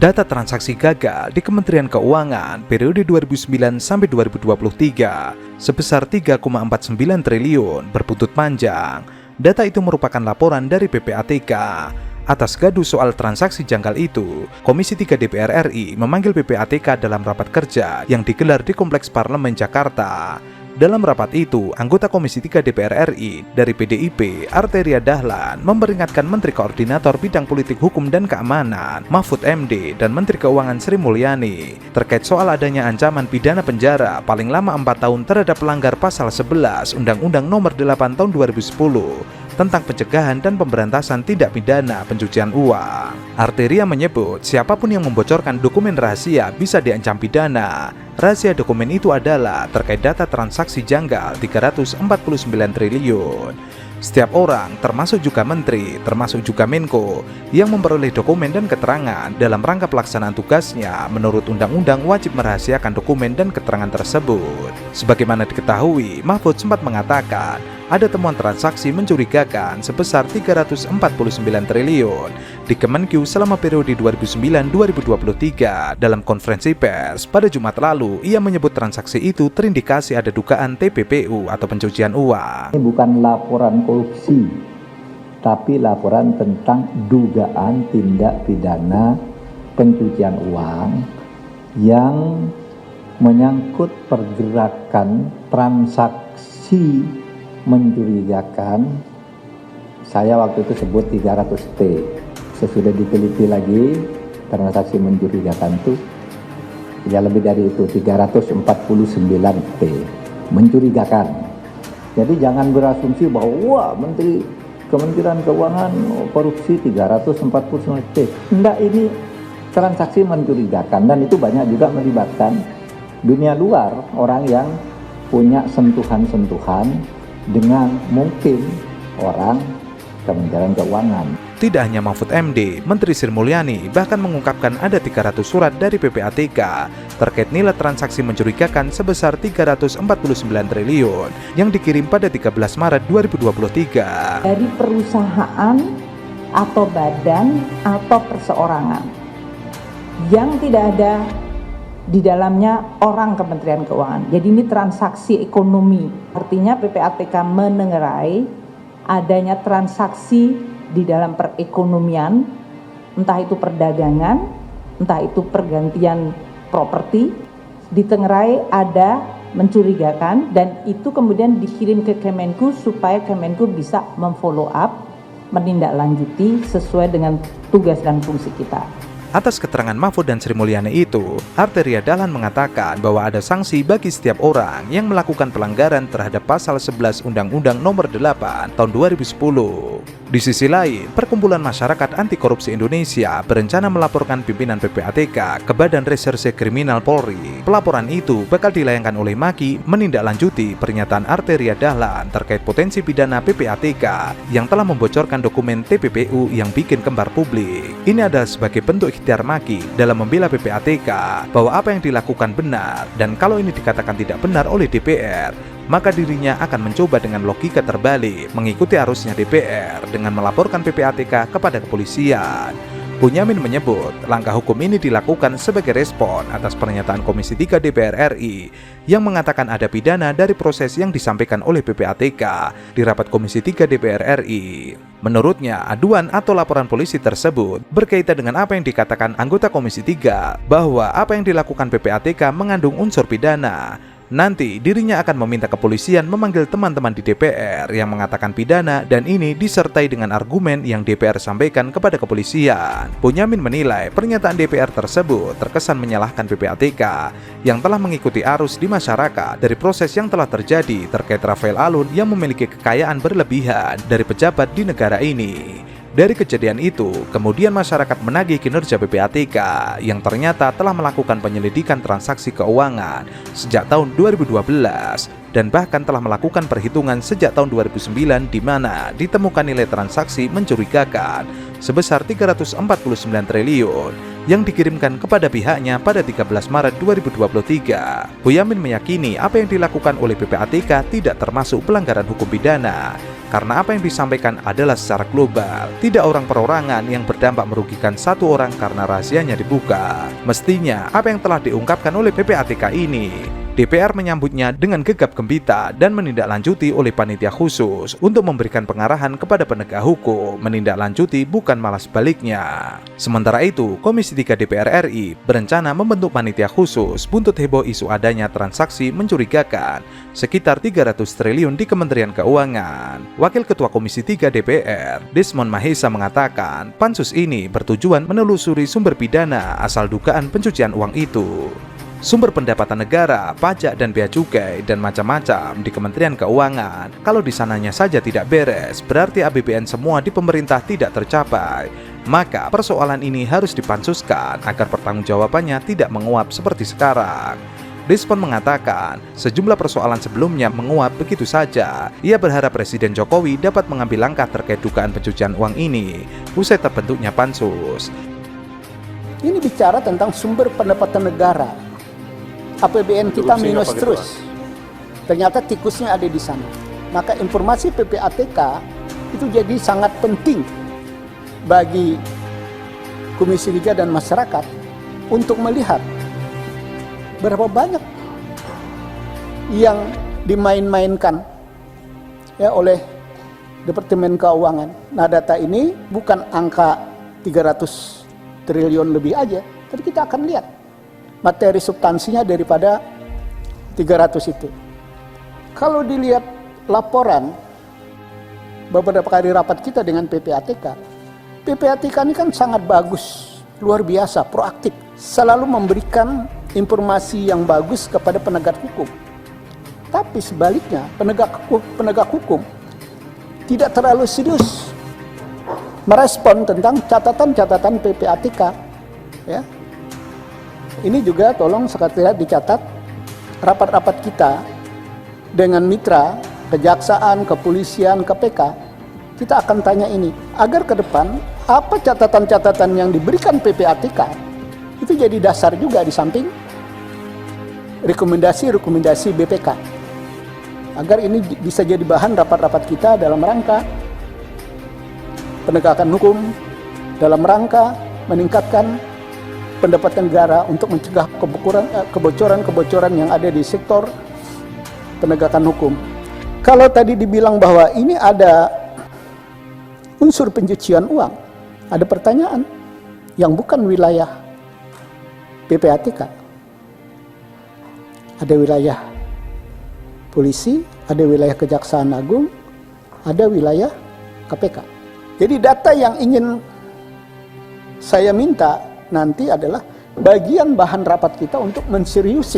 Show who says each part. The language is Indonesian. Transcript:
Speaker 1: data transaksi gagal di Kementerian Keuangan periode 2009 sampai 2023 sebesar 3,49 triliun berbuntut panjang. Data itu merupakan laporan dari PPATK. Atas gaduh soal transaksi janggal itu, Komisi 3 DPR RI memanggil PPATK dalam rapat kerja yang digelar di Kompleks Parlemen Jakarta. Dalam rapat itu, anggota Komisi 3 DPR RI dari PDIP, Arteria Dahlan, memperingatkan Menteri Koordinator Bidang Politik Hukum dan Keamanan, Mahfud MD, dan Menteri Keuangan Sri Mulyani terkait soal adanya ancaman pidana penjara paling lama 4 tahun terhadap pelanggar pasal 11 Undang-Undang Nomor 8 Tahun 2010 tentang pencegahan dan pemberantasan tindak pidana pencucian uang. Arteria menyebut siapapun yang membocorkan dokumen rahasia bisa diancam pidana. Rahasia dokumen itu adalah terkait data transaksi janggal 349 triliun. Setiap orang, termasuk juga menteri, termasuk juga Menko, yang memperoleh dokumen dan keterangan dalam rangka pelaksanaan tugasnya menurut undang-undang wajib merahasiakan dokumen dan keterangan tersebut. Sebagaimana diketahui, Mahfud sempat mengatakan ada temuan transaksi mencurigakan sebesar 349 triliun di Kemenku selama periode 2009-2023. Dalam konferensi pers pada Jumat lalu, ia menyebut transaksi itu terindikasi ada dugaan TPPU atau pencucian uang.
Speaker 2: Ini bukan laporan korupsi, tapi laporan tentang dugaan tindak pidana pencucian uang yang menyangkut pergerakan transaksi mencurigakan. Saya waktu itu sebut 300T. Sesudah diteliti lagi, transaksi mencurigakan itu ya lebih dari itu, 349T mencurigakan. Jadi jangan berasumsi bahwa wah Menteri Kementerian Keuangan korupsi 349T. Enggak, ini transaksi mencurigakan, dan itu banyak juga melibatkan dunia luar, orang yang punya sentuhan-sentuhan dengan mungkin orang Kementerian Keuangan.
Speaker 1: Tidak hanya Mahfud MD, Menteri Sri Mulyani bahkan mengungkapkan ada 300 surat dari PPATK terkait nilai transaksi mencurigakan sebesar 349 triliun yang dikirim pada 13 Maret 2023.
Speaker 3: Dari perusahaan atau badan atau perseorangan yang tidak ada di dalamnya orang Kementerian Keuangan. Jadi ini transaksi ekonomi. Artinya PPATK menengarai adanya transaksi di dalam perekonomian, entah itu perdagangan, entah itu pergantian properti, ditengarai ada mencurigakan, dan itu kemudian dikirim ke Kemenku supaya Kemenku bisa memfollow up, menindaklanjuti sesuai dengan tugas dan fungsi kita.
Speaker 1: Atas keterangan Mahfud dan Sri Mulyani itu, Arteria Dahlan mengatakan bahwa ada sanksi bagi setiap orang yang melakukan pelanggaran terhadap pasal 11 Undang-Undang Nomor 8 Tahun 2010. Di sisi lain, Perkumpulan Masyarakat Anti Korupsi Indonesia berencana melaporkan pimpinan PPATK ke Badan Reserse Kriminal Polri. Pelaporan itu bakal dilayangkan oleh Maki menindaklanjuti pernyataan Arteria Dahlan terkait potensi pidana PPATK yang telah membocorkan dokumen TPPU yang bikin kembar publik. Ini adalah sebagai bentuk ikhtiar Maki dalam membela PPATK bahwa apa yang dilakukan benar, dan kalau ini dikatakan tidak benar oleh DPR, maka dirinya akan mencoba dengan logika terbalik mengikuti arusnya DPR dengan melaporkan PPATK kepada kepolisian. Bunyamin menyebut langkah hukum ini dilakukan sebagai respon atas pernyataan Komisi 3 DPR RI yang mengatakan ada pidana dari proses yang disampaikan oleh PPATK di rapat Komisi 3 DPR RI. Menurutnya, aduan atau laporan polisi tersebut berkaitan dengan apa yang dikatakan anggota Komisi 3 bahwa apa yang dilakukan PPATK mengandung unsur pidana. Nanti dirinya akan meminta kepolisian memanggil teman-teman di DPR yang mengatakan pidana, dan ini disertai dengan argumen yang DPR sampaikan kepada kepolisian. Bunyamin menilai pernyataan DPR tersebut terkesan menyalahkan PPATK yang telah mengikuti arus di masyarakat dari proses yang telah terjadi terkait Rafael Alun yang memiliki kekayaan berlebihan dari pejabat di negara ini. Dari kejadian itu, kemudian masyarakat menagih kinerja PPATK yang ternyata telah melakukan penyelidikan transaksi keuangan sejak tahun 2012 dan bahkan telah melakukan perhitungan sejak tahun 2009 di mana ditemukan nilai transaksi mencurigakan sebesar 349 triliun yang dikirimkan kepada pihaknya pada 13 Maret 2023. Boyamin meyakini apa yang dilakukan oleh PPATK tidak termasuk pelanggaran hukum pidana karena apa yang disampaikan adalah secara global, tidak orang perorangan yang berdampak merugikan satu orang karena rahasianya dibuka. Mestinya apa yang telah diungkapkan oleh PPATK ini, DPR menyambutnya dengan gegap gempita dan menindaklanjuti oleh panitia khusus untuk memberikan pengarahan kepada penegak hukum, menindaklanjuti bukan malah sebaliknya. Sementara itu, Komisi 3 DPR RI berencana membentuk panitia khusus buntut heboh isu adanya transaksi mencurigakan sekitar 300 triliun di Kementerian Keuangan. Wakil Ketua Komisi 3 DPR, Desmond Mahesa mengatakan, pansus ini bertujuan menelusuri sumber pidana asal dugaan pencucian uang itu. Sumber pendapatan negara, pajak dan bea cukai, dan macam-macam di Kementerian Keuangan. Kalau di sananya saja tidak beres, berarti APBN semua di pemerintah tidak tercapai. Maka persoalan ini harus dipansuskan agar pertanggungjawabannya tidak menguap seperti sekarang. Desmond mengatakan, sejumlah persoalan sebelumnya menguap begitu saja. Ia berharap Presiden Jokowi dapat mengambil langkah terkait dugaan pencucian uang ini, usai terbentuknya pansus.
Speaker 4: Ini bicara tentang sumber pendapatan negara. APBN kita minus terus. Ternyata tikusnya ada di sana. Maka informasi PPATK itu jadi sangat penting bagi Komisi 3 dan masyarakat untuk melihat berapa banyak yang dimain-mainkan ya oleh Departemen Keuangan. Nah, data ini bukan angka 300 triliun lebih aja, tapi kita akan lihat materi substansinya daripada 300 itu. Kalau dilihat laporan beberapa kali rapat kita dengan PPATK, PPATK ini kan sangat bagus, luar biasa, proaktif, selalu memberikan informasi yang bagus kepada penegak hukum. Tapi sebaliknya, penegak hukum tidak terlalu serius merespon tentang catatan-catatan PPATK, ya. Ini juga tolong sekretariat dicatat rapat-rapat kita dengan mitra, kejaksaan, kepolisian, KPK. Kita akan tanya ini, agar ke depan apa catatan-catatan yang diberikan PPATK itu jadi dasar juga di samping rekomendasi-rekomendasi BPK. Agar ini bisa jadi bahan rapat-rapat kita dalam rangka penegakan hukum, dalam rangka meningkatkan pendapatan negara untuk mencegah kebocoran-kebocoran yang ada di sektor penegakan hukum. Kalau tadi dibilang bahwa ini ada unsur pencucian uang, ada pertanyaan yang bukan wilayah PPATK. Ada wilayah polisi, ada wilayah Kejaksaan Agung, ada wilayah KPK. Jadi data yang ingin saya minta nanti adalah bagian bahan rapat kita untuk menseriusi